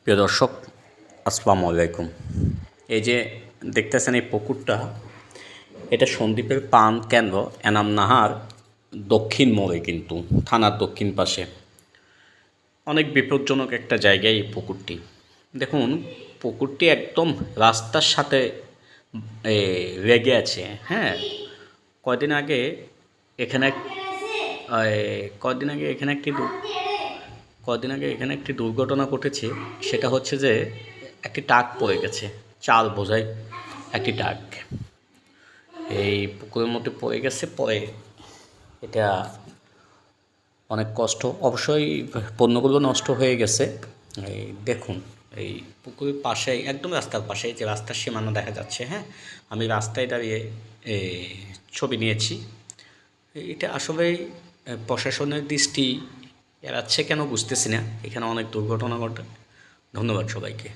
প্রিয় দর্শক, আসসালামু আলাইকুম। এই যে দেখতেছেন এই পুকুরটা, এটা সন্দ্বীপের পান কেন্দ্র এনাম নাহার দক্ষিণ মোড়ে, কিন্তু থানার দক্ষিণ পাশে। অনেক বিপজ্জনক একটা জায়গায় এই পুকুরটি। দেখুন, পুকুরটি একদম রাস্তার সাথে লেগে আছে। হ্যাঁ, কয়দিন আগে এখানে কয়দিন আগে এখানে একটি দুর্ঘটনা ঘটেছে। সেটা হচ্ছে যে একটি ট্রাক পড়ে গেছে, চাল বোঝাই একটি ট্রাক এই পুকুরের মধ্যে পড়ে গেছে। পরে এটা অনেক কষ্ট, অবশ্যই পণ্যগুলো নষ্ট হয়ে গেছে। এই দেখুন, এই পুকুরের পাশেই, একদম রাস্তার পাশে, যে রাস্তার সীমানা দেখা যাচ্ছে। হ্যাঁ, আমি রাস্তায় দাঁড়িয়ে ছবি নিয়েছি। এটা আসলেই প্রশাসনের দৃষ্টি এড়াচ্ছে কেন বুঝতেছি না। এখানে অনেক দুর্ঘটনা ঘটে। ধন্যবাদ সবাইকে।